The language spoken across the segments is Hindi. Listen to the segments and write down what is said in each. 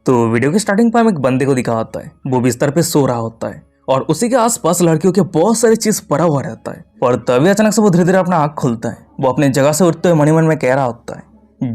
तो वीडियो के स्टार्टिंग पर हम एक बंदे को दिखा होता है, वो बिस्तर पे सो रहा होता है और उसी के आसपास लड़कियों के बहुत सारी चीज पड़ा हुआ रहता है। और तभी अचानक से वो धीरे धीरे अपना आँख खुलता है। वो अपने जगह से उठते हुए मन ही मन में कह रहा होता है,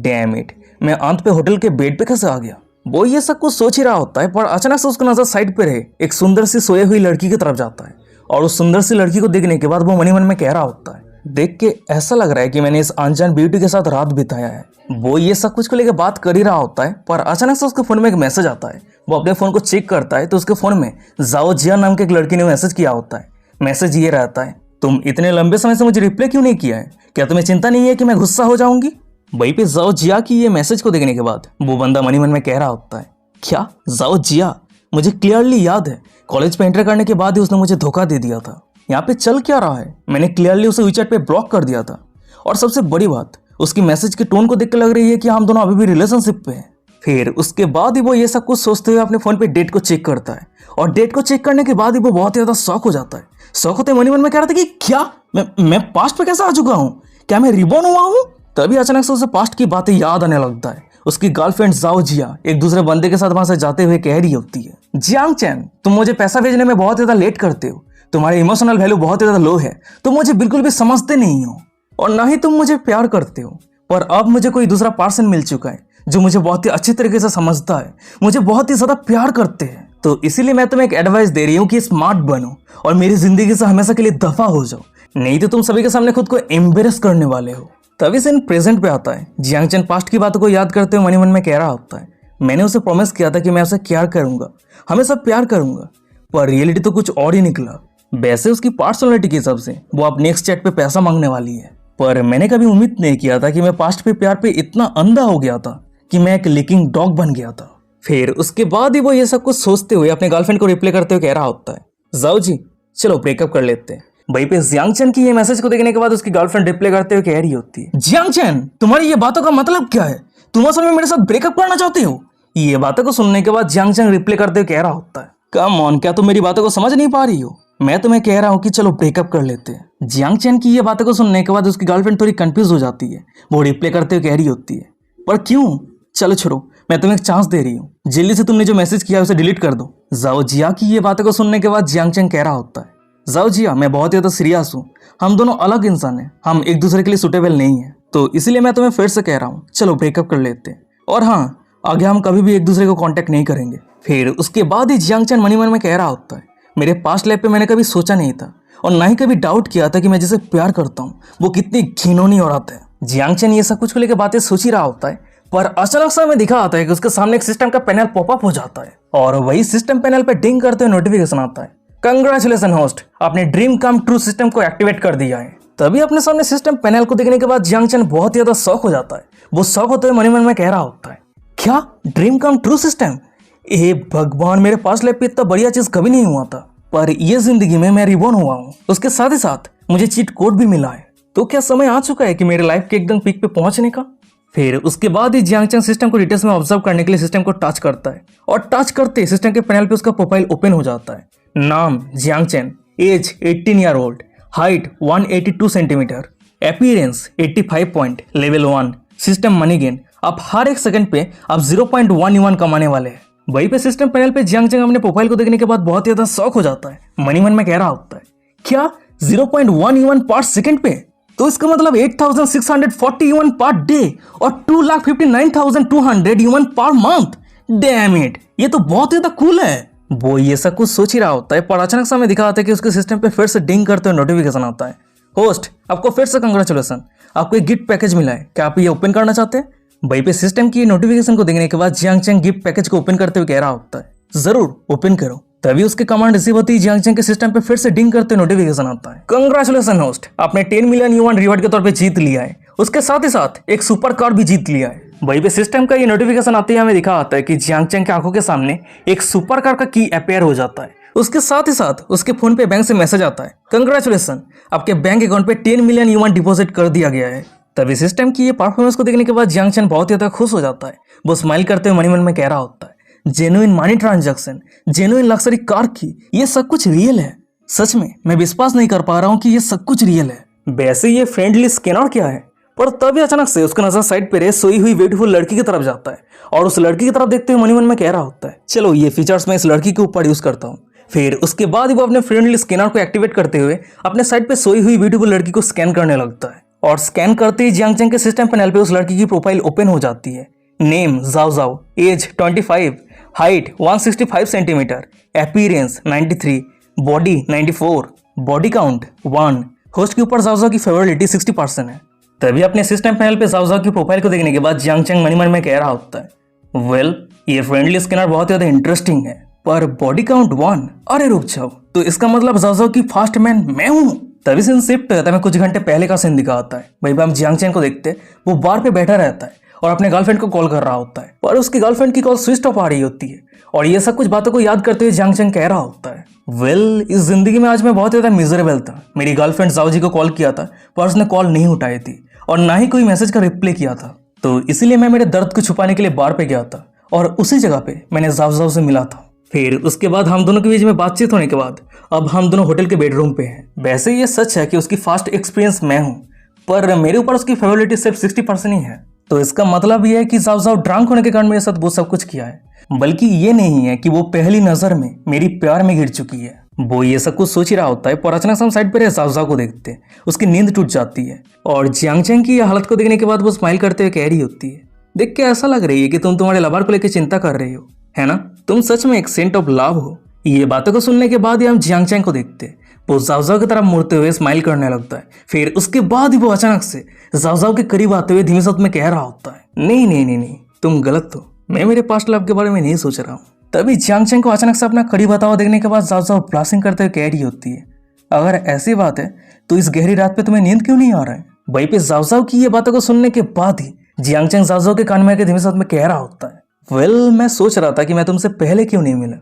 डैम इट, मैं अंत पे होटल के बेड पे कैसे आ गया। वो ये सब कुछ सोच ही रहा होता है, पर अचानक से उसका नजर साइड पे रहे एक सुंदर सी सोई हुई लड़की की तरफ जाता है। और उस सुंदर सी लड़की को देखने के बाद वो मन ही मन में कह रहा होता है, देख के ऐसा लग रहा है कि मैंने इस अनजान ब्यूटी के साथ रात बिताया है। वो ये सब कुछ को लेकर बात कर ही रहा होता है, पर अचानक से उसके फोन में एक मैसेज आता है। वो अपने फोन को चेक करता है तो उसके फोन में जाओ जिया नाम के एक लड़की ने मैसेज किया होता है। मैसेज ये रहता है, तुम इतने लंबे समय से मुझे रिप्लाई क्यों नहीं किया है, क्या तुम्हें चिंता नहीं है कि मैं गुस्सा हो जाऊंगी। वहीं पे जाओ जिया की ये मैसेज को देखने के बाद वो बंदा मन ही मन में कह रहा होता है, क्या जाओ जिया, मुझे क्लियरली याद है कॉलेज पे एंटर करने के बाद ही उसने मुझे धोखा दे दिया था। यहाँ पे चल क्या रहा है, मैंने क्लियरली उसे वीचैट पे ब्लॉक कर दिया था। और सबसे बड़ी बात, उसकी मैसेज की टोन को देख के लग रही है कि हम दोनों अभी भी रिलेशनशिप पे हैं। फिर उसके बाद ही वो ये सब कुछ सोचते हुए अपने फोन पे डेट को चेक करता है। और डेट को चेक करने के बाद ही वो बहुत ही ज्यादा शॉक हो जाता है। शॉक होते मन ही मन में कह रहा था कि क्या मैं पास्ट पे कैसे आ चुका हूँ, क्या मैं रिबॉर्न हुआ हूँ। तभी अचानक से उसे पास्ट की बातें याद आने लगता है। उसकी गर्लफ्रेंड जाओ जिया एक दूसरे बंदे के साथ वहां से जाते हुए कह रही होती है, जियांग चैन, तुम मुझे पैसा भेजने में बहुत ज्यादा लेट करते हो, तुम्हारी इमोशनल वैल्यू बहुत ज्यादा लो है, तुम मुझे बिल्कुल भी समझते नहीं हो और ना ही तुम मुझे प्यार करते हो। पर अब मुझे कोई दूसरा पर्सन मिल चुका है जो मुझे बहुत ही अच्छी तरीके से समझता है, मुझे बहुत ही ज्यादा प्यार करते हैं। तो इसीलिए मैं तुम्हें एक एडवाइस दे रही हूँ कि स्मार्ट बनो और मेरी जिंदगी से हमेशा के लिए दफा हो जाओ, नहीं तो तुम सभी के सामने खुद को एम्बेरस करने वाले हो। तभी सीन प्रेजेंट पे आता है। जियांग चैन पास्ट की बातों को याद करते हुए मन ही मन में कह रहा होता है, मैंने उसे प्रॉमिस किया था कि मैं उसे केयर करूंगा, हमेशा प्यार करूंगा, पर रियलिटी तो कुछ और ही निकला। वैसे उसकी पर्सनालिटी के हिसाब से वो अब नेक्स्ट चैट पे पैसा मांगने वाली है, पर मैंने कभी उम्मीद नहीं किया था कि मैं पास्ट पे प्यार पे इतना अंधा हो गया था कि मैं एक लिकिंग डॉग बन गया था। फिर उसके बाद ही वो ये सब कुछ सोचते हुए अपने गर्लफ्रेंड को रिप्लाई करते हुए कह रहा होता है, जाओ जी चलो ब्रेकअप कर लेते हैं। वहीं पे जियांग चैन की ये मैसेज को देखने के बाद उसकी गर्लफ्रेंड रिप्लाई करते हुए कह रही होती है, जियांग चैन, तुम्हारी ये बातों का मतलब क्या है, तुम असल में मेरे साथ ब्रेकअप करना चाहती हो। ये बातों को सुनने के बाद जियांग चैन रिप्लाई करते हुए कह रहा होता है, कम ऑन, क्या तुम मेरी बातों को समझ नहीं पा रही हो, मैं तुम्हें कह रहा हूँ कि चलो ब्रेकअप कर लेते हैं। जियांग चैन की ये बातों को सुनने के बाद उसकी गर्लफ्रेंड थोड़ी कंफ्यूज हो जाती है। वो रिप्लाई करते हुए कह रही होती है, पर क्यों, चलो छोड़ो, मैं तुम्हें एक चांस दे रही हूँ, जल्दी से तुमने जो मैसेज किया है उसे डिलीट कर दो। जाओ जिया की ये बातों को सुनने के बाद जियांग चैन कह रहा होता है, जाओ जिया, मैं बहुत ज्यादा सीरियस हूँ, हम दोनों अलग इंसान हैं, हम एक दूसरे के लिए सुटेबल नहीं है, तो इसीलिए मैं तुम्हें फिर से कह रहा हूँ, चलो ब्रेकअप कर लेते हैं, और हाँ, आगे हम कभी भी एक दूसरे को कांटेक्ट नहीं करेंगे। फिर उसके बाद ही जियांग चैन मन ही मन में कह रहा होता है, मेरे पास्ट लाइफ पे मैंने कभी सोचा नहीं था और ना ही कभी डाउट किया था कि मैं जिसे प्यार करता हूँ वो कितनी घिनौनी औरत है। जियांग चैन ये सब कुछ को लेकर बातें सोच ही रहा होता है, पर अचानक से हमें दिखा आता है कि उसके सामने एक सिस्टम का पैनल पॉपअप हो जाता है और वही सिस्टम पैनल पे डिंग करते हुए नोटिफिकेशन आता है, कंग्रेचुलेशन होस्ट, आपने ड्रीम कम ट्रू सिस्टम को एक्टिवेट कर दिया है। तभी अपने सामने सिस्टम पैनल को देखने के बाद जियांग चैन बहुत ज्यादा शॉक हो जाता है। वो शॉक होते हुए मन ही मन में कह रहा होता है, क्या ड्रीम कम ट्रू सिस्टम, ए भगवान, मेरे पास लाइफ पे इतना बढ़िया चीज कभी नहीं हुआ था, पर ये जिंदगी में मैं रिबॉर्न हुआ हूँ, उसके साथ ही साथ मुझे चीट कोड भी मिला है, तो क्या समय आ चुका है कि मेरे लाइफ के एकदम पीक पे पहुंचने का। फिर उसके बाद ही जियांग चैन सिस्टम को डिटेल्स में ऑब्जर्व करने के लिए सिस्टम को टच करता है और टच करते सिस्टम के पैनल पे उसका प्रोफाइल ओपन हो जाता है। नाम Jiang Chen, age 18 year old, height 182 centimetre, appearance 85 point, level 1, system money gain, आप हर एक सेकंड पे आप 0.1 युआन कमाने वाले हैं। वहीं पे सिस्टम पैनल पे जियांग चैन अपने प्रोफाइल को देखने के बाद बहुत ज्यादा शॉक हो जाता है। मन ही मन में कह रहा होता है, क्या 0.1 युआन पर सेकंड पे, तो इसका मतलब 8640 युआन पर डे और 2,59,200 yuan per month. Damn it, ये तो बहुत ज्यादा कूल है। वो ये सब कुछ सोच ही रहा होता है, पर अचानक से हमें दिखा आता है कि उसके सिस्टम पे फिर से डिंग करते हुए नोटिफिकेशन आता है, होस्ट, आपको फिर से कंग्रेचुलेसन, आपको एक गिफ्ट पैकेज मिला है, क्या आप ये ओपन करना चाहते हैं। वहीं पे सिस्टम की नोटिफिकेशन को देखने के बाद जियांग चैन गिफ्ट पैकेज को ओपन करते हुए कह रहा होता है, जरूर ओपन करो। तभी उसके कमांड रिसीव होती है, जियांग चैन के सिस्टम पे फिर से डिंग करते नोटिफिकेशन आता है, कंग्रेचुलेशन होस्ट, आपने 10 मिलियन युआन रिवॉर्ड के तौर पे जीत लिया है, उसके साथ ही साथ एक सुपर कार भी जीत लिया है। वहीं पे सिस्टम का ये नोटिफिकेशन आते ही हमें दिखा आता है कि जियांग चैन की आंखों के सामने एक सुपर कार का की अपेयर हो जाता है। उसके साथ ही साथ उसके फोन पे बैंक से मैसेज आता है, कंग्रेचुलेशन, आपके बैंक अकाउंट पे 10 मिलियन युआन डिपॉजिट कर दिया गया है। तभी सिस्टम की ये परफॉर्मेंस को देखने के बाद जियांग चैन बहुत ज्यादा खुश हो जाता है। वो स्माइल करते हुए मन ही मन में कह रहा होता है, genuine money transaction, genuine luxury car की, ये सब कुछ रियल है, सच में मैं विश्वास नहीं कर पा रहा हूँ कि ये सब कुछ रियल है। वैसे ये फ्रेंडली स्कैनर क्या है, पर तभी अचानक से उसका नजर साइड पे सोई हुई ब्यूटीफुल लड़की की तरफ जाता है और उस लड़की की तरफ देखते हुए मन ही मन में कह रहा होता है, चलो ये फीचर्स मैं इस लड़की के ऊपर यूज करता हूँ। फिर उसके बाद ही वो अपने फ्रेंडली स्कैनर को एक्टिवेट करते हुए अपने साइड पे सोई हुई ब्यूटीफुल लड़की को स्कैन करने लगता है और स्कैन करते ही जियांग चैंग के सिस्टम पैनल पे उस लड़की की प्रोफाइल ओपन हो जाती है। नेम जाओ जाओ, age 25, height 165 centimetre, appearance 93, body 94, body count 1, host के ऊपर जाओ की फेवरेबिलिटी 60% है। तभी अपने सिस्टम पैनल पे जाओ की प्रोफाइल को देखने के बाद जियांग चैंग मन ही मन में कह रहा होता है, वेल ये फ्रेंडली स्कैनर बहुत ज्यादा इंटरेस्टिंग है, पर बॉडी काउंट 1, अरे रुक जाओ, तो इसका मतलब जाओ की फास्ट मैन मैं हूँ। तभी सीन शिफ्ट होता है, कुछ घंटे पहले का सीन दिखाता है। वहीं पे हम जियांग चैंग को देखते हैं, वो बार पे बैठा रहता है और अपने गर्लफ्रेंड को कॉल कर रहा होता है, पर उसकी गर्लफ्रेंड की कॉल स्विच ऑफ आ रही होती है और ये सब कुछ बातों को याद करते हुए जियांग चैंग कह रहा होता है, वेल इस जिंदगी में आज मैं बहुत ज्यादा मिजरेबल था। मेरी गर्लफ्रेंड जाओ जी को कॉल किया था पर उसने कॉल नहीं उठाई थी और ना ही कोई मैसेज का रिप्लाई किया था, तो इसीलिए मैं मेरे दर्द को छुपाने के लिए बार पे गया था और उसी जगह पे मैंने जाओ से मिला था। फिर उसके बाद हम दोनों के बीच में बातचीत होने के बाद अब हम दोनों होटल के बेडरूम पे हैं। वैसे ये सच है कि उसकी फास्ट एक्सपीरियंस मैं हूँ, पर मेरे ऊपर उसकी फेवरेबिलिटी सिर्फ 60% ही है, तो इसका मतलब ये है कि जाओ ड्रंक होने के कारण मेरे साथ वो सब कुछ किया है, बल्कि ये नहीं है कि वो पहली नजर में मेरी प्यार में गिर चुकी है। वो ये सब कुछ सोच ही रहा होता है, पर अचानक से हम साइड पर जाओ को देखते हैं, उसकी नींद टूट जाती है और जियांग चैंग की हालत को देखने के बाद वो स्माइल करते हुए कह रही होती है, देख के ऐसा लग रही है कि तुम तुम्हारे लवर को लेकर चिंता कर रहे हो, है ना? तुम सच में एक सेंट ऑफ लव हो। ये बातों को सुनने के बाद ही हम जियांग चैंग को देखते हैं, वो जाओ की तरफ मुड़ते हुए स्माइल करने लगता है। फिर उसके बाद ही वो अचानक से जाओ के करीब आते हुए धीमे साथ में कह रहा होता है, नहीं नहीं नहीं नहीं, तुम गलत हो, मैं मेरे पास्ट लव के बारे में नहीं सोच रहा हूँ। तभी जियांग चैंग को अचानक से अपना करीब आता हुआ देखने के बाद जाओ ब्लास्टिंग करते हुए कह रही होती है, अगर ऐसी बात है तो इस गहरी रात पे तुम्हें नींद क्यों नहीं आ रहा है? वहीं पे जाओ की ये बातों को सुनने के बाद ही जियांग चैंग जाओ के कान में आके धीमे साथ में कह रहा होता है, वेल मैं सोच रहा था कि मैं तुमसे पहले क्यों नहीं मिला।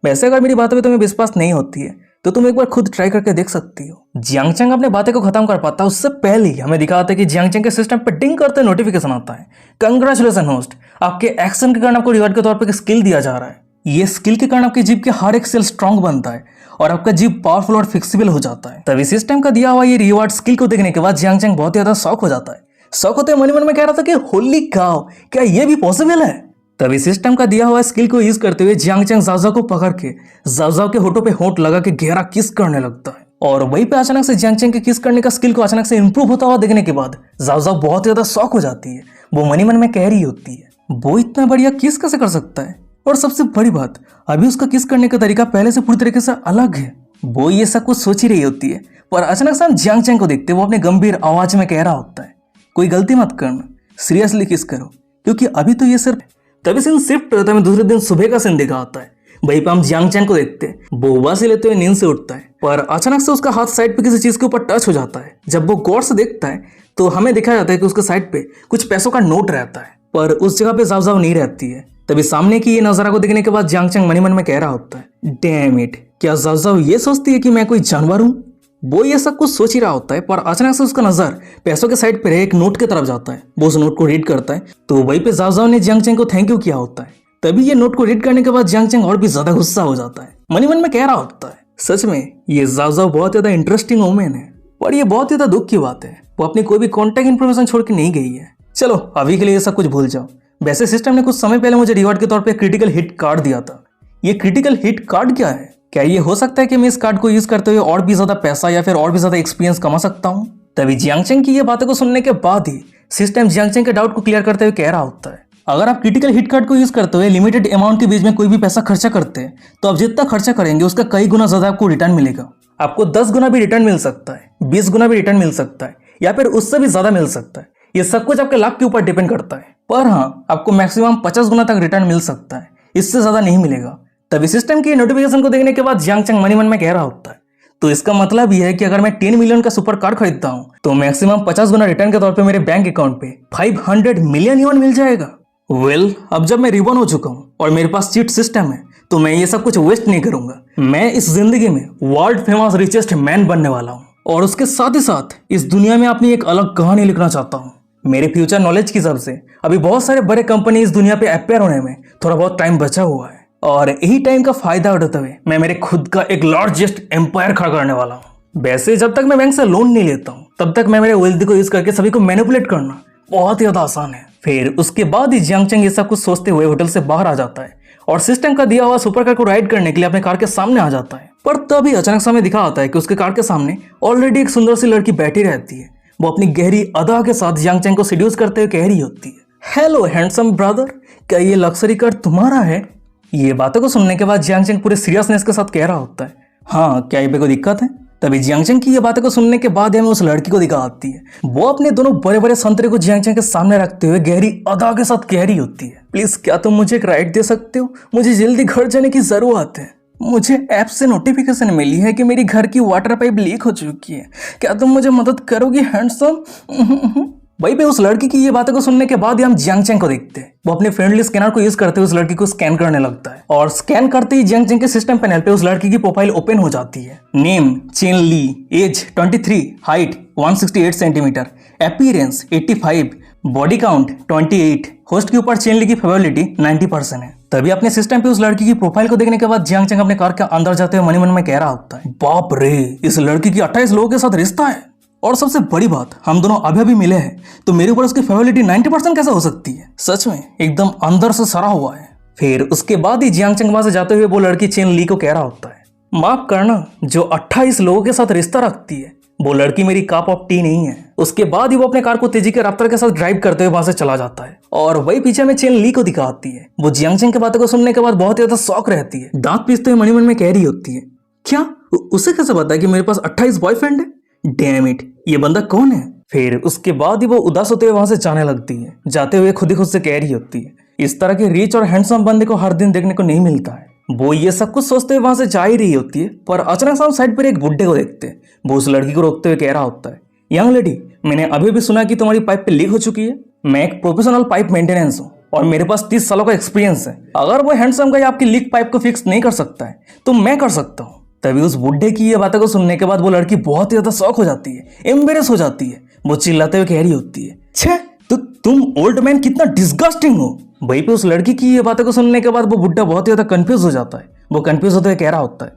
वैसे अगर मेरी बातों पे तुम्हें विश्वास नहीं होती है तो तुम एक बार खुद ट्राई करके देख सकती हो। जियांग चैंग अपने बातें को खत्म कर पाता उससे पहले ही हमें दिखाता है कि जियांग चैंग के सिस्टम पे डिंग करते नोटिफिकेशन आता है, कंग्रेचुलेशन होस्ट, आपके एक्शन के कारण आपको रिवॉर्ड के तौर पर स्किल दिया जा रहा है। ये स्किल के कारण आपकी जीभ के हर एक सेल स्ट्रांग बनता है और आपका जीभ पावरफुल और फिक्सिबल हो जाता है। तभी सिस्टम का दिया हुआ ये रिवॉर्ड स्किल को देखने के बाद जियांग चैंग बहुत ज्यादा शॉक हो जाता है। शौक होते मन में कह रहा था कि होली काउ, क्या ये भी पॉसिबल है? तभी सिस्टम का दिया हुआ स्किल को यूज करते हुए जियांग चैंग जाओ को पकड़ के जाओ के होठों पे होठ लगा के गहरा किस करने लगता है और वहीं पे अचानक से जियांग चैंग के किस करने का स्किल को अचानक से इंप्रूव होता हुआ देखने के बाद जाओ बहुत ज्यादा शौक हो जाती है। वो मन में कह रही होती है, वो इतना बढ़िया किस कैसे कर सकता है? और सबसे बड़ी बात, अभी उसका किस करने का तरीका पहले से पूरी तरीके से अलग है। वो ये सब कुछ सोच ही रही होती है, पर अचानक से हम जियांग चैंग को देखते वो अपने गंभीर आवाज में कह रहा होता है, कोई गलती मत करना, सीरियसली किस करो, क्योंकि अभी तो ये सिर्फ। तभी सीन शिफ्ट होता है, दूसरे दिन सुबह का सीन दिखा आता है। वहीं पे हम जियांग चैंग को देखते हैं, वो उबासी लेते हुए नींद से उठता है, पर अचानक से उसका हाथ साइड पे किसी चीज के ऊपर टच हो जाता है। जब वो गौर से देखता है तो हमें दिखाया जाता है कि उसके साइड पे कुछ पैसों का नोट रहता है, पर उस जगह पे जाओ नहीं रहती है। तभी सामने की ये नजारा को देखने के बाद जियांग चैंग मन में कह रहा होता है, डैम इट, क्या जाओ ये सोचती है कि मैं कोई जानवर हूँ? वो ये सब कुछ सोच ही रहा होता है, पर अचानक से उसका नजर पैसों के साइड पर एक नोट की तरफ जाता है। वो उस नोट को रीड करता है तो वहीं पे जाओ ने जियांग चैंग को थैंक यू किया होता है। तभी ये नोट को रीड करने के बाद जियांग चैंग और भी ज्यादा गुस्सा हो जाता है, मन में कह रहा होता है, सच में ये जाओ बहुत ज्यादा इंटरेस्टिंग वुमेन है, पर ये बहुत ज्यादा दुख की बात है, वो अपनी कोई भी कॉन्टेक्ट इन्फॉर्मेशन छोड़ के नहीं गई है। चलो अभी के लिए ये सब कुछ भूल जाओ। वैसे सिस्टम ने कुछ समय पहले मुझे रिवॉर्ड के तौर पे क्रिटिकल हिट कार्ड दिया था। ये क्रिटिकल हिट कार्ड क्या है? क्या ये हो सकता है कि मैं इस कार्ड को यूज करते हुए और भी ज्यादा पैसा या फिर और भी ज्यादा एक्सपीरियंस कमा सकता हूँ? तभी जियांग चैंग की ये बातों को सुनने के बाद ही सिस्टम जियांग चैंग के डाउट को क्लियर करते हुए कह रहा होता है, अगर आप क्रिटिकल हिट कार्ड को यूज करते हुए लिमिटेड अमाउंट के बीच में कोई भी पैसा खर्चा करते हैं तो आप जितना खर्चा करेंगे उसका कई गुना ज्यादा आपको रिटर्न मिलेगा। आपको 10 गुना भी रिटर्न मिल सकता है, 20 गुना भी रिटर्न मिल सकता है, या फिर उससे भी ज्यादा मिल सकता है। ये सब कुछ आपके लाभ के ऊपर डिपेंड करता है, पर हाँ आपको मैक्सिमम 50 गुना तक रिटर्न मिल सकता है, इससे ज्यादा नहीं मिलेगा। तभी सिस्टम की नोटिफिकेशन को देखने के बाद जियांग चैंग मन में कह रहा होता है, तो इसका मतलब यह है कि अगर मैं 10 मिलियन का सुपर कार खरीदता हूँ तो मैक्सिमम 50 गुना रिटर्न के तौर पे मेरे बैंक अकाउंट पे 500 मिलियन युआन मिल जाएगा। वेल, अब जब मैं रिबॉर्न हो चुका हूँ और मेरे पास चीट सिस्टम है तो मैं ये सब कुछ वेस्ट नहीं करूंगा। मैं इस जिंदगी में वर्ल्ड फेमस रिचेस्ट मैन बनने वाला हूँ और उसके साथ ही साथ इस दुनिया में अपनी एक अलग कहानी लिखना चाहता हूँ। मेरे फ्यूचर नॉलेज की हिसाब से अभी बहुत सारे बड़े कंपनी इस दुनिया पे अपेयर होने में थोड़ा बहुत टाइम बचा हुआ है और यही टाइम का फायदा उठाते हुए मैं मेरे खुद का एक लार्जेस्ट एम्पायर खड़ा करने वाला हूँ। वैसे जब तक मैं बैंक से लोन नहीं लेता हूँ तब तक मैं मेरे वेल्थ को यूज करके सभी को मैनिपुलेट करना बहुत ही ज्यादा आसान है। फिर उसके बाद ही जियांग चंग ये सब कुछ सोचते हुए होटल से बाहर आ जाता है और सिस्टम का दिया हुआ सुपर कार को राइड करने के लिए अपने कार के सामने आ जाता है। पर तभी अचानक समय दिखा आता है कि उसके कार के सामने ऑलरेडी एक सुंदर सी लड़की बैठी रहती है। वो अपनी गहरी अदा के साथ जियांग चंग को सीड्यूस करते हुए कह रही होती है, हेलो हैंडसम ब्रदर, क्या ये लग्जरी कार तुम्हारा है? ये बातों को सुनने के बाद जियांग चंग पूरे सीरियसनेस के साथ कह रहा होता है, हाँ क्या ये पे कोई दिक्कत है? तभी जियांग चंग की ये बातों को सुनने के बाद हमें उस लड़की को दिखा आती है। वो अपने दोनों बड़े बड़े संतरे को जियांग चंग के सामने रखते हुए गहरी अदा के साथ कह रही होती है, प्लीज क्या तुम मुझे एक राइड दे सकते हो? मुझे जल्दी घर जाने की जरूरत है। मुझे ऐप से नोटिफिकेशन मिली है कि मेरी घर की वाटर पाइप लीक हो चुकी है। क्या तुम मुझे मदद करोगी हैंडसम? वहीं पे उस लड़की की ये बातों को सुनने के बाद ही हम जियांग चंग को देखते हैं। वो अपने फ्रेंडली स्कैनर को यूज करते हुए उस लड़की को स्कैन करने लगता है और स्कैन करते ही जियांग चंग के सिस्टम पैनल पे उस लड़की की प्रोफाइल ओपन हो जाती है। Name Chen Li, age 23, height 168 centimetre, appearance 85, body count 28, host के ऊपर चेन ली की प्रोबेबिलिटी 90% है। तभी अपने सिस्टम पे उस लड़की की प्रोफाइल को देखने के बाद जियांग चंग अपने कार के अंदर जाते हुए मन में कह रहा होता है, बाप रे, इस लड़की की 28 लोगों के साथ रिश्ता है। और सबसे बड़ी बात, हम दोनों अभी मिले हैं तो मेरे ऊपर उसकी फेवरिटी 90% कैसे हो सकती है? सच में एकदम अंदर से सड़ा हुआ है। फिर उसके बाद ही जियांग चंग वहां से जाते हुए वो लड़की चेन ली को कह रहा होता है, माफ करना, जो 28 लोगों के साथ रिश्ता रखती है वो लड़की मेरी कप ऑफ टी नहीं है। उसके बाद ही वो अपने कार को तेजी के रफ्तार के साथ ड्राइव करते हुए वहां से चला जाता है और वही पीछे में चेन ली को दिखाती है। वो जियांग चंग की बातों को सुनने के बाद बहुत ज्यादा शौक रहती है। दांत पीसते हुए मन में कह रही होती है, क्या उसे कैसे पता है कि मेरे पास 28 बॉयफ्रेंड है? डैम इट, ये बंदा कौन है? फिर उसके बाद ही वो उदास होते हुए वहां से जाने लगती है। जाते हुए खुद ही खुद से कह रही होती है, इस तरह के रिच और हैंडसम बंदे को हर दिन देखने को नहीं मिलता है। वो ये सब कुछ सोचते हुए वहां से जा ही रही होती है, पर अचानक से साइड पर एक बुड्ढे को देखते हैं। वो उस लड़की को रोकते हुए कह रहा होता है, यंग लेडी, मैंने अभी भी सुना कि तुम्हारी पाइप पे लीक हो चुकी है। मैं एक प्रोफेशनल पाइप मेंटेनेंस हूँ और मेरे पास 30 सालों का एक्सपीरियंस है। अगर वो हैंडसम गाय आपकी लीक पाइप को फिक्स नहीं कर सकता है तो मैं कर सकता हूँ। तभी उस बुड्ढे की ये बातों को सुनने के बाद वो लड़की बहुत ही ज्यादा शॉक हो जाती है, एम्बेरस हो जाती है। वो चिल्लाते हुए कह रही होती है, छे तो तुम ओल्ड मैन कितना डिस्गस्टिंग हो। वहीं पे उस लड़की की ये बातों को सुनने के बाद वो बुड्ढा बहुत ही ज्यादा कंफ्यूज हो जाता है। वो कंफ्यूज होते हुए कह रहा होता है,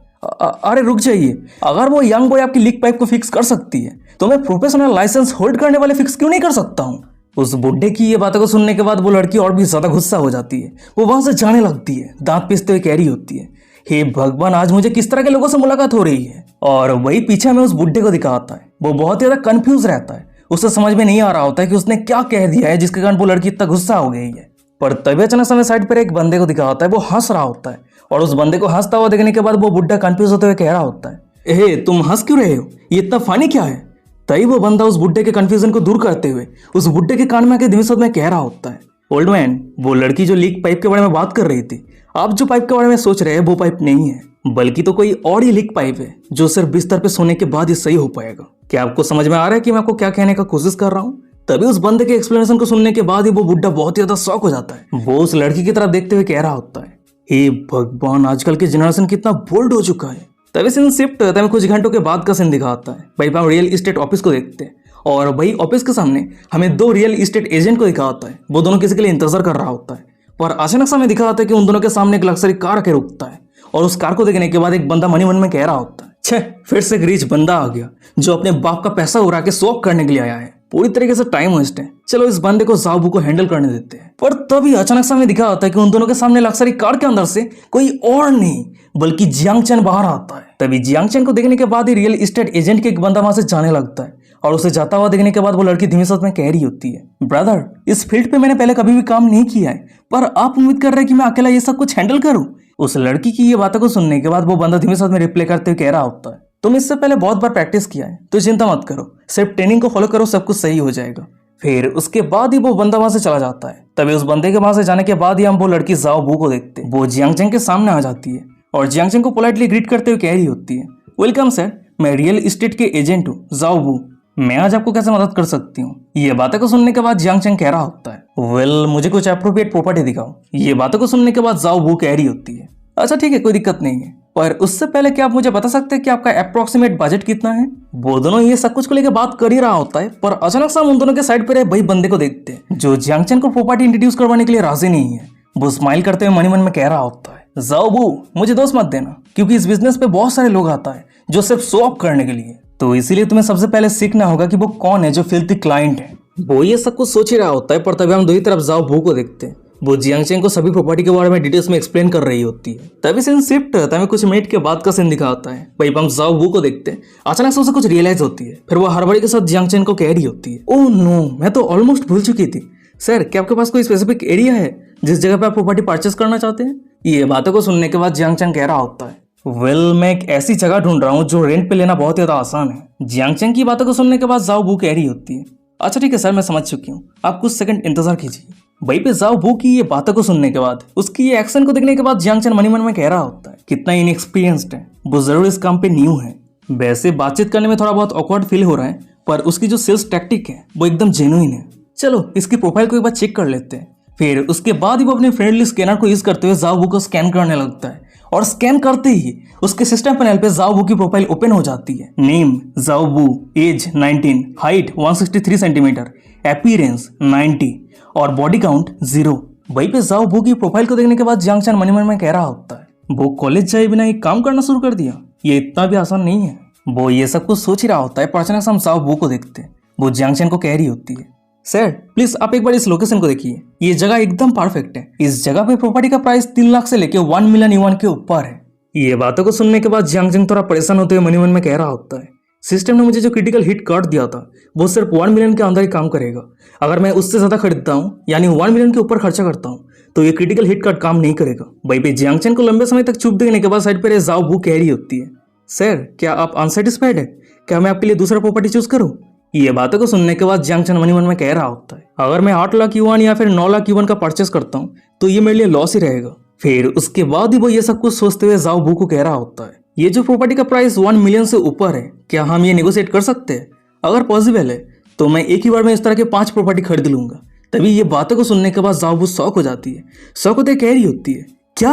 अरे रुक जाइए, अगर वो यंग बॉय आपकी लीक पाइप को फिक्स कर सकती है तो मैं प्रोफेशनल लाइसेंस होल्ड करने वाले फिक्स क्यों नहीं कर सकता हूँ? उस बुड्ढे की ये बातों को सुनने के बाद वो लड़की और भी ज्यादा गुस्सा हो जाती है। वो वहां से जाने लगती है, दांत पीसते हुए कह रही होती है, हे भगवान, आज मुझे किस तरह के लोगों से मुलाकात हो रही है? और वही पीछे में उस बुड्ढे को दिखाता है। वो बहुत ज्यादा कंफ्यूज रहता है, उसे समझ में नहीं आ रहा होता है कि उसने क्या कह दिया है जिसके कारण वो लड़की इतना गुस्सा हो गई है। पर तभी अचानक समय साइड पर एक बंदे को दिखाता है। वो हंस रहा होता है और उस बंदे को हंसता हुआ देखने के बाद वो बुड्ढा कंफ्यूज होते हुए कह रहा होता है, हे तुम हंस क्यों रहे हो? ये इतना फनी क्या है? तभी वो बंदा उस बुड्ढे के कंफ्यूजन को दूर करते हुए उस बुड्ढे के कान में आके धीमे शब्द में कह रहा होता है, ओल्ड मैन, वो लड़की जो लीक पाइप के बारे में बात कर रही थी, आप जो पाइप के बारे में सोच रहे हैं वो पाइप नहीं है, बल्कि तो कोई और ही लीक पाइप है जो सिर्फ बिस्तर पे सोने के बाद ही सही हो पाएगा। क्या आपको समझ में आ रहा है कि मैं आपको क्या कहने का कोशिश कर रहा हूँ? तभी उस बंदे के एक्सप्लेनेशन को सुनने के बाद ही वो बुड्ढा बहुत ही ज्यादा शॉक हो जाता है। वो उस लड़की की तरफ देखते हुए कह रहा होता है, हे भगवान, आजकल के जनरेशन कितना बोल्ड हो चुका है। तभी सीन शिफ्ट होता है, कुछ घंटों के बाद का सीन दिखाता है। भाई हम रियल इस्टेट ऑफिस को देखते हैं और वही ऑफिस के सामने हमें दो रियल इस्टेट एजेंट को दिखाता है। वो दोनों किसी के लिए इंतजार कर रहा होता है, पर अचानक से हमें दिखाता है कि उन दोनों के सामने एक लग्जरी कार आके रुकता है और उस कार को देखने के बाद एक बंदा मन में कह रहा होता है, छे फिर से एक रिच बंदा आ गया जो अपने बाप का पैसा उड़ा के शॉप करने के लिए आया है। पूरी तरीके से टाइम वेस्ट है, चलो इस बंदे को जाओबू को हैंडल करने देते हैं। पर तभी अचानक से हमें दिखा होता है कि उन दोनों के सामने लग्जरी कार के अंदर से कोई और नहीं बल्कि जियांग चन बाहर आता है। तभी जियांग चन को देखने के बाद ही रियल इस्टेट एजेंट के एक बंदा वहां से जाने लगता है और उसे जाता हुआ देखने के बाद वो लड़की धीमे शब्द में कह रही होती है, ब्रदर, इस फील्ड पे मैंने पहले कभी भी काम नहीं किया है, पर आप उम्मीद कर रहे हैं कि मैं अकेला ये सब कुछ हैंडल करूं? उस लड़की की ये बातों को सुनने के बाद वो बंदा धीमे शब्द में रिप्लाई करते हुए कह रहा होता है, तुम इससे पहले बहुत बार प्रैक्टिस किया है तो चिंता मत करो, सिर्फ ट्रेनिंग को फॉलो करो, सब कुछ सही हो जाएगा। फिर उसके बाद ही वो बंदा वहां से चला जाता है। तभी उस बंदे के वहां से जाने के बाद ही हम वो लड़की जाओ बू को देखते हैं। वो जियांग चंग के सामने आ जाती है और जियांग चंग को पोलाइटली ग्रीट करते हुए कह रही होती है, वेलकम सर, मैं रियल इस्टेट के एजेंट हूँ जाओ बू, मैं आज आपको कैसे मदद कर सकती हूँ? ये बातें को सुनने के बाद जियांग चंग कह रहा होता है, वेल मुझे कुछ अप्रोप्रिएट प्रॉपर्टी दिखाओ। ये बातों को सुनने के बाद जाओ बू कह रही होती है, अच्छा ठीक है, कोई दिक्कत नहीं है, पर उससे पहले क्या आप मुझे बता सकते हैं कि आपका अप्रोक्सीमेट बजट कितना है? वो दोनों ये सब कुछ को लेकर बात कर ही रहा होता है, पर अचानक से हम उन दोनों के साइड पे रहे वही बंदे को देखते हैं जो जियांग चंग को प्रॉपर्टी इंट्रोड्यूस करवाने के लिए राजी नहीं है। वो स्माइल करते हुए मन में कह रहा होता है, जाओ बू, मुझे दोस्त मत देना, क्योंकि इस बिजनेस पे बहुत सारे लोग आता है जो सिर्फ शो ऑफ करने के लिए। तो इसीलिए तुम्हें सबसे पहले सीखना होगा कि वो कौन है जो फिल्थी क्लाइंट है। वो ये सब कुछ सोच ही रहा होता है, पर तभी हम दूसरी तरफ जाओ बू को देखते हैं। वो जियांगचेन को सभी प्रॉपर्टी के बारे में डिटेल्स में एक्सप्लेन कर रही होती है। तभी सीन शिफ्ट होता है, कुछ मिनट के बाद का सीन दिखा होता है। वहीं हम जाओ बू को देखते हैं। अचानक से उसे कुछ रियलाइज होती है, फिर वो हड़बड़ी के साथ जियांगचेन को कह रही होती है, ओह नो, मैं तो ऑलमोस्ट भूल चुकी थी। सर, क्या आपके पास कोई स्पेसिफिक एरिया है जिस जगह पे आप प्रॉपर्टी परचेस करना चाहते हैं? ये बातों को सुनने के बाद जियांगचेन कह रहा होता है, वेल, मैं एक ऐसी जगह ढूंढ रहा हूँ जो रेंट पे लेना बहुत ज्यादा आसान है। जियांगचेन की बातों को सुनने के बाद जाओ बू कह रही होती है, अच्छा ठीक है सर, मैं समझ चुकी हूँ, आप कुछ सेकंड इंतजार कीजिए। वहीं पे जाओ बू की ये बातों को सुनने के बाद, उसकी ये एक्शन को देखने के बाद जियांगचेन मनी मन में कह रहा होता है, कितना इनएक्सपीरियंस्ड है, वो जरूर इस काम पे न्यू है। वैसे बातचीत करने में थोड़ा बहुत ऑकवर्ड फील हो रहा है, पर उसकी जो सेल्स टैक्टिक है वो एकदम जेन्युइन है। चलो इसकी प्रोफाइल को एक बार चेक कर लेते हैं। फिर उसके बाद ही वो अपने फ्रेंडली स्कैनर को यूज करते हुए जाओ बू को स्कैन करने लगता है, और स्कैन करते ही उसके सिस्टम पैनल पे जाओ बू की प्रोफाइल ओपन हो जाती है। नेम जाओ बू, एज 19, हाइट 163 सेंटीमीटर, अपीयरेंस 90 और बॉडी काउंट 0। वहीं पे जाओ बू की प्रोफाइल को देखने के बाद जियांगचेन मन में कह रहा होता है, वो कॉलेज जाए बिना एक काम करना शुरू कर दिया, ये इतना भी आसान नहीं है। वो ये सब कुछ सोच ही रहा होता है, पर अचानक से हम जाओ बू को देखते हैं। वो जियांगचेन को कह रही होती है, सर प्लीज आप एक बार इस लोकेशन को देखिए, ये जगह एकदम परफेक्ट है। इस जगह पे प्रॉपर्टी का प्राइस 3 लाख से लेके 1 मिलियन युआन के ऊपर है। ये बातों को सुनने के बाद जियांगचेन थोड़ा परेशान होते हुए मनी मन में कह रहा होता है, सिस्टम ने मुझे जो क्रिटिकल हिट कार्ड दिया था वो सिर्फ 1 मिलियन के अंदर ही काम करेगा। अगर मैं उससे ज्यादा खरीदता हूँ, यानी 1 मिलियन के ऊपर खर्चा करता हूँ, तो ये क्रिटिकल हिट कार्ड काम नहीं करेगा। वहीं पे जियांगचेन को लंबे समय तक चुप देखने के बाद साइड पर जाओ बू कह रही होती है, सर क्या आप अनसेटिस्फाइड है? क्या मैं आपके लिए दूसरा प्रॉपर्टी चूज करूँ? ये बातों को सुनने के बाद जियांगचेन मनी मन में कह रहा होता है, अगर मैं 8 लाख युआन या फिर 9 लाख युआन का परचेस करता हूँ तो ये मेरे लिए लॉस ही रहेगा। फिर उसके बाद ही वो ये सब कुछ सोचते हुए जाओ बू को कह रहा होता है, ये जो प्रॉपर्टी का प्राइस 1 मिलियन से ऊपर है, क्या हम ये नेगोशिएट कर सकते हैं? अगर पॉसिबल है तो मैं एक ही बार में इस तरह के 5 प्रॉपर्टी खरीद लूंगा। तभी ये बातों को सुनने के बाद जाओ बू शॉक हो जाती है। शॉक होते कह रही होती है, क्या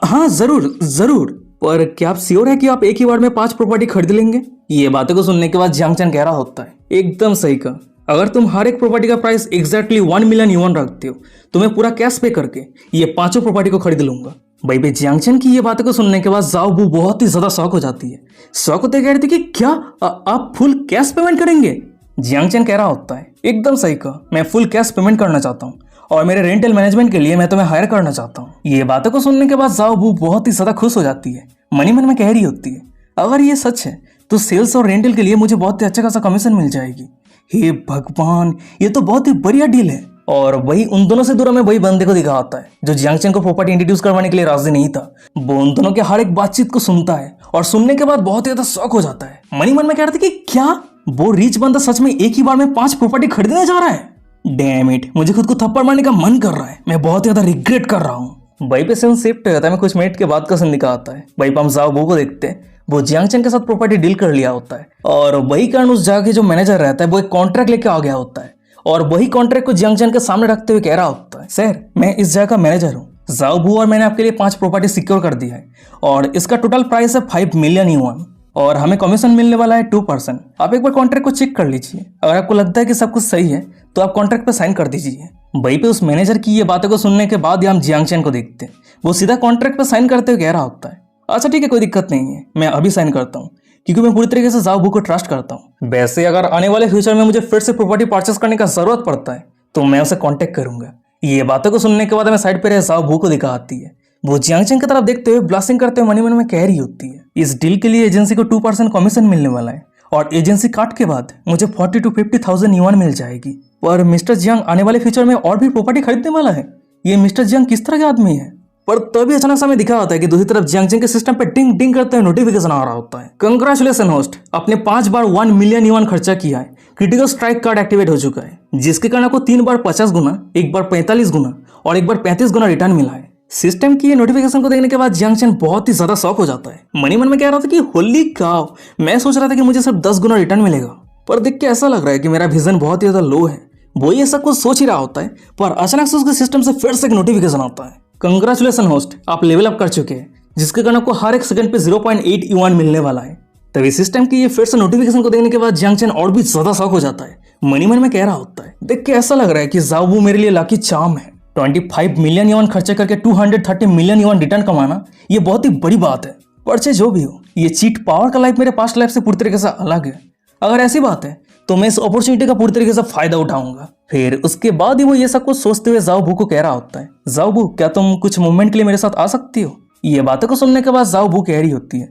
हाँ जरूर जरूर, पर क्या आप श्योर है कि आप एक ही बार में 5 प्रॉपर्टी खरीद लेंगे? ये बातों को सुनने के बाद जियांगचेन कह रहा होता है, एकदम सही कहा, अगर तुम हर एक प्रॉपर्टी का प्राइस एग्जैक्टली 1 मिलियन युआन रखते हो तो मैं पूरा कैश पे करके ये 5 प्रॉपर्टी को खरीद लूंगा। भाई भाई जियांगचेन की ये बातों को सुनने के बाद जाओ बू बहुत ही ज्यादा शॉक हो जाती है। शॉक होते कह रही थी कि क्या आप फुल कैश पेमेंट करेंगे? जियांगचेन कह रहा होता है, एकदम सही कहा, मैं फुल कैश पेमेंट करना चाहता हूँ और मेरे रेंटल मैनेजमेंट के लिए मैं तुम्हें हायर करना चाहता हूँ। ये बातों को सुनने के बाद जाओ बू बहुत ही ज्यादा खुश हो जाती है। मनी मन में कह रही होती है, अगर ये सच है तो सेल्स और रेंटल के लिए मुझे बहुत ही अच्छा खासा कमीशन मिल जाएगी। हे भगवान, ये तो बहुत ही बढ़िया डील है। और वही उन दोनों से दूर में वही बंदे को दिखा होता है जो जियांगचेन को प्रॉपर्टी इंट्रोड्यूस करवाने के लिए राजी नहीं था। वो उन दोनों के हर एक बातचीत को सुनता है और सुनने के बाद बहुत ही ज्यादा शॉक हो जाता है। मनी मन में कह रहा था कि क्या वो रिच बंदा सच में एक ही बार में 5 प्रॉपर्टी खरीदने जा रहा है? डैम इट, मुझे खुद को थप्पड़ मारने का मन कर रहा है, मैं बहुत ज्यादा रिग्रेट कर रहा हूँ। वहीं पे सीन शिफ्ट होता है, कुछ मिनट के बाद का सीन दिखाता है। वहीं पे हम जाओ बू को देखते हैं, वो जियांगचेन के साथ प्रॉपर्टी डील कर लिया होता है और वही कारण उस जगह के जो मैनेजर रहता है वो एक कॉन्ट्रैक्ट लेके आ गया होता है और वही कॉन्ट्रैक्ट को जियांगचेन के सामने रखते हुए कह रहा होता है, सर मैं इस जगह का मैनेजर हूँ जाओ बू और मैंने आपके लिए 5 प्रॉपर्टी सिक्योर कर दी है और इसका टोटल प्राइस है 5 मिलियन युआन और हमें कमीशन मिलने वाला है 2%। आप एक बार कॉन्ट्रैक्ट को चेक कर लीजिए, अगर आपको लगता है कि सब कुछ सही है तो आप कॉन्ट्रैक्ट पे साइन कर दीजिए। वहीं पे उस मैनेजर की ये बातों को सुनने के बाद हम जियांगचेन को देखते हैं, वो सीधा कॉन्ट्रैक्ट पे साइन करते हुए कह रहा होता है, अच्छा ठीक है कोई दिक्कत नहीं है, मैं अभी साइन करता हूँ क्योंकि मैं पूरी तरीके से जाओ बू को ट्रस्ट करता हूँ। वैसे अगर आने वाले फ्यूचर में मुझे फिर से प्रॉपर्टी परचेस करने का जरूरत पड़ता है तो मैं उसे कांटेक्ट करूंगा। ये बातों को सुनने के बाद हमें साइड पे रहे जाओ बू को दिखाती है, वो जियांगचेन की तरफ देखते हुए ब्लास्टिंग करते हुए मनी मन में कह रही होती है, इस डील के लिए एजेंसी को 2% कमीशन मिलने वाला है और एजेंसी काट के बाद मुझे 40 to 50,000 युआन मिल जाएगी। पर मिस्टर जियांग आने वाले फ्यूचर में और भी प्रॉपर्टी खरीदने वाला है, ये मिस्टर जियांग किस तरह के आदमी है? पर तभी अचानक से हमें दिखा होता है कि दूसरी तरफ जियांगचेन के सिस्टम पे डिंग डिंग करते हुए नोटिफिकेशन आ रहा होता है, कंग्रेचुलेशन होस्ट, आपने 5 बार 1 मिलियन युआन खर्चा किया है, क्रिटिकल स्ट्राइक कार्ड एक्टिवेट हो चुका है, जिसके कारण आपको 3 बार 50 गुना, एक बार 45 गुना और एक बार 35 गुना रिटर्न मिला है। सिस्टम की ये नोटिफिकेशन को देखने के बाद जियांगचेन बहुत ही ज्यादा शॉक हो जाता है। मनी मन में कह रहा था कि होली काव, मैं सोच रहा था कि मुझे सिर्फ 10 गुना रिटर्न मिलेगा, पर देख के ऐसा लग रहा है कि मेरा विजन बहुत ही ज्यादा लो है। वो ये सब कुछ सोच ही रहा होता है, पर अचानक से उसके सिस्टम से फिर से एक नोटिफिकेशन आता है, कंग्रेचुलेशन होस्ट, आप लेवल अप कर चुके हैं, जिसके कारण आपको हर एक सेकंड पे 0.8 युआन मिलने वाला है। तभी सिस्टम की ये फिर से नोटिफिकेशन को देखने के बाद जियांगचेन और भी ज्यादा शॉक हो जाता है। मनी मन में कह रहा होता है, देख के ऐसा लग रहा है कि जाओ बू मेरे लिए लकी चार्म है। 25 मिलियन युआन खर्चे करके 230 मिलियन युआन रिटर्न कमाना ये बहुत ही बड़ी बात है। पर चाहे जो भी हो, ये चीट पावर का लाइफ मेरे पास्ट लाइफ से पूरी तरीके से अलग है। अगर ऐसी बात है तो मैं इस अपॉर्चुनिटी का पूरी तरीके से फायदा उठाऊंगा। फिर उसके बाद ही वो ये सब कुछ सोचते हुए जाओ बू को कह रहा होता है, जाओ बू क्या तुम कुछ मूवमेंट के लिए मेरे साथ आ सकती हो? ये बातों को सुनने के बाद जाओ बू कह रही होती है,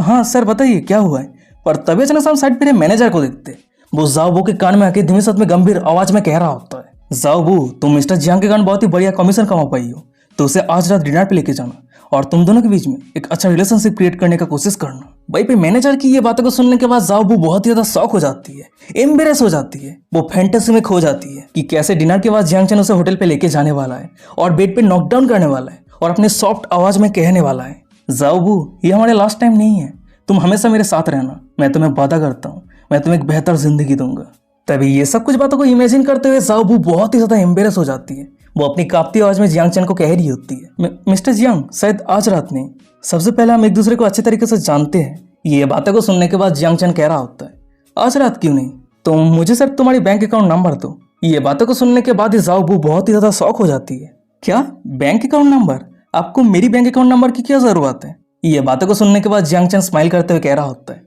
हाँ सर बताइए क्या हुआ है? पर तभी अचानक हम साइड पे मैनेजर को देखते। वो जाओ बू के कान में आके धीमे साथ में गंभीर आवाज में कह रहा होता है, जाओ बू तुम मिस्टर जियांग के कारण बहुत ही बढ़िया कमीशन कमा पाई हो, तो उसे आज रात डिनर पे लेके जाना और तुम दोनों के बीच में एक अच्छा रिलेशनशिप क्रिएट करने का कोशिश करना। भाई पे मैनेजर की ये बातों को सुनने के बाद जाओ बू बहुत ही ज्यादा शॉक हो जाती है, एम्बेरस हो जाती है। वो फैंटेसी में खो जाती है कि कैसे डिनर के बाद जियांग चैन उसे होटल पे लेके जाने वाला है और बेड पे नॉकडाउन करने वाला है और अपने सॉफ्ट आवाज में कहने वाला है, जाओ बू ये हमारे लास्ट टाइम नहीं है, तुम हमेशा मेरे साथ रहना, मैं तुम्हें वादा करता हूँ मैं तुम्हें एक बेहतर जिंदगी दूंगा। तभी ये सब कुछ बातों को इमेजिन करते हुए जाओ बू बहुत ही ज्यादा एम्बेरस हो जाती है। वो अपनी कांपती आवाज में जियांग चैन को कह रही होती है, मिस्टर जियांग शायद आज रात नहीं, सबसे पहले हम एक दूसरे को अच्छे तरीके से जानते हैं। ये बातों को सुनने के बाद जियांग चैन कह रहा होता है, आज रात क्यों नहीं, तुम मुझे सिर्फ तुम्हारी बैंक अकाउंट नंबर दो। ये बातों को सुनने के बाद ही जाओ बू बहुत ही ज्यादा शॉक हो जाती है, क्या बैंक अकाउंट नंबर? आपको मेरी बैंक अकाउंट नंबर की क्या जरूरत है? ये बातों को सुनने के बाद जियांग चैन स्माइल करते हुए कह रहा होता है,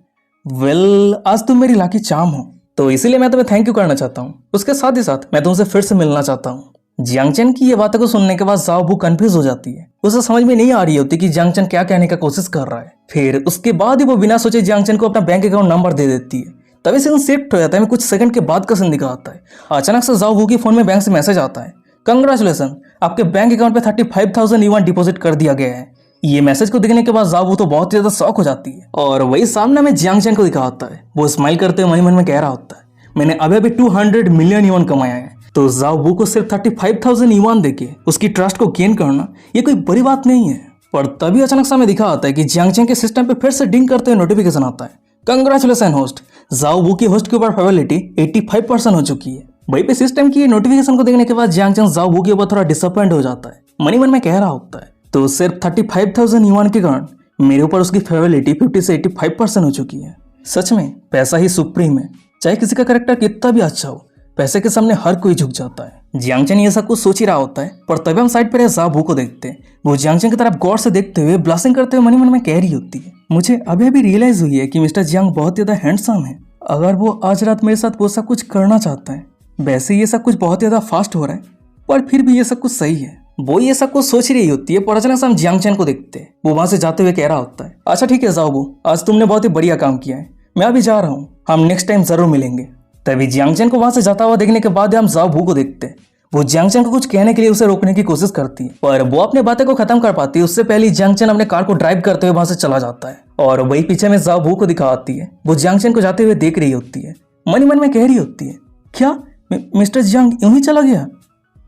वेल आज तुम मेरी लाकी चार्म हो, तो इसीलिए मैं तुम्हें थैंक यू करना चाहता हूँ, उसके साथ ही साथ मैं तुमसे फिर से मिलना चाहता हूँ। जियांग चैन की ये बातों को सुनने के बाद जाओ बू कंफ्यूज हो जाती है, उसे समझ में नहीं आ रही होती कि जियांग चैन क्या कहने का कोशिश कर रहा है। फिर उसके बाद ही वो बिना सोचे जियांग चैन को अपना बैंक अकाउंट नंबर दे देती है। तभी सीन शिफ्ट हो जाता है, कुछ सेकंड के बाद का सीन दिखाता है। अचानक से जाओ बू के फोन में बैंक से मैसेज आता है, कंग्रेचुलेसन आपके बैंक अकाउंट पे 35,000 युआन डिपॉजिट कर दिया गया है। ये मैसेज को देखने के बाद जाओ बू तो बहुत ही ज्यादा शॉक हो जाती है और वही सामने में जियांग चैन को दिखा होता है। वो स्माइल करते हुए मन में कह रहा होता है, मैंने अभी 200 मिलियन युआन कमाया है, तो जाओ बू को सिर्फ 35,000 युआन देके उसकी ट्रस्ट को गेन करना ये कोई बड़ी बात नहीं है। पर तभी अचानक से हमें दिखा आता है कि जियांग चैन के सिस्टम पे फिर से डिंग करते हुए नोटिफिकेशन आता है, कंग्रेचुलेसन होस्ट, जाओ बू की होस्ट के ऊपर फेवरिटी 85% हो चुकी है। वहीं पे सिस्टम की नोटिफिकेशन को देखने के बाद जियांग चैन जाओ बू के ऊपर थोड़ा डिसअपॉइंट हो जाता है। मन में कह रहा होता है, तो सिर्फ 35,000 युआन के कारण मेरे ऊपर उसकी फेवरिटी 50 से 85% हो चुकी है। सच में पैसा ही सुप्रीम है, चाहे किसी का कैरेक्टर कितना भी अच्छा हो, पैसे के सामने हर कोई झुक जाता है। जियांग चैन ये सब कुछ सोच ही रहा होता है, पर तभी हम साइड पर जाओ बू को देखते हैं। वो जियांग चैन की तरफ गौर से देखते हुए ब्लशिंग करते हुए मन में कह रही होती है, मुझे अभी अभी रियलाइज हुई है कि मिस्टर जियांग बहुत ज्यादा हैंडसम है। अगर वो आज रात मेरे साथ वो सब कुछ करना चाहता है, वैसे ये सब कुछ बहुत ज्यादा फास्ट हो रहा है, पर फिर भी ये सब कुछ सही है। वो ये सब कुछ सोच रही होती है, पर अचानक से हम जियांग चैन को देखते हैं। वो वहां से जाते हुए कह रहा होता है, अच्छा ठीक है जाओ बू, आज तुमने बहुत ही बढ़िया काम किया है, मैं अभी जा रहा हूँ, हम नेक्स्ट टाइम जरूर मिलेंगे। तभी जियांग चैन को वहां से जाता हुआ देखने के बाद हम जाओ बू को देखते हैं। वो जियांग चैन को कुछ कहने के लिए उसे रोकने की कोशिश करती है, पर वो अपने बातें को खत्म कर पाती है उससे पहले जियांग चैन अपने कार को ड्राइव करते हुए वहां से चला जाता है और वही पीछे में जाओ बू को दिखाती है। वो जियांग चैन को जाते हुए देख रही होती है, मन में कह रही होती है, क्या मिस्टर जियांग यूं ही चला गया?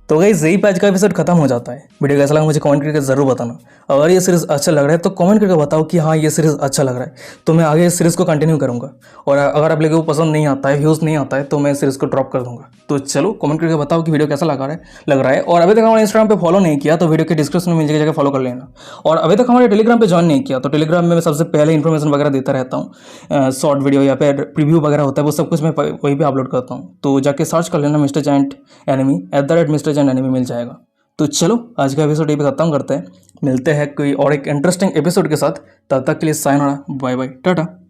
तो गाइस यही पे आज का एपिसोड खत्म हो जाता है। वीडियो कैसा लगा मुझे कमेंट करके जरूर बताना। अगर ये सीरीज अच्छा लग रहा है तो कमेंट करके बताओ कि हाँ ये सीरीज अच्छा लग रहा है, तो मैं आगे इस सीरीज को कंटिन्यू करूंगा। और अगर आप लोगों को पसंद नहीं आता है, व्यूज़ नहीं आता है, तो मैं सीरीज को ड्रॉप कर दूंगा। तो चलो कमेंट करके बताओ कि वीडियो कैसा लग रहा है। और अभी तक हमारे इंस्टाग्राम पे फॉलो नहीं किया तो वीडियो के डिस्क्रिप्शन में मिल जाएगा, फॉलो कर लेना। और अभी तक हमारे टेलीग्राम पे ज्वाइन नहीं किया तो टेलीग्राम में मैं सबसे पहले इन्फॉर्मेशन वगैरह देता रहता हूँ, शॉर्ट वीडियो या फिर प्रीव्यू वगैरह होता है, वो सब कुछ मैं वहीं पर अपलोड करता हूँ। तो जाके सर्च कर लेना mister giant enemy @Mr. Giant Enemy मिल जाएगा। तो चलो आज का एपिसोड ये भी खत्म करते हैं, मिलते हैं कोई और एक इंटरेस्टिंग एपिसोड के साथ। तब तक के लिए साइन हो रहा, बाय बाय, टाटा।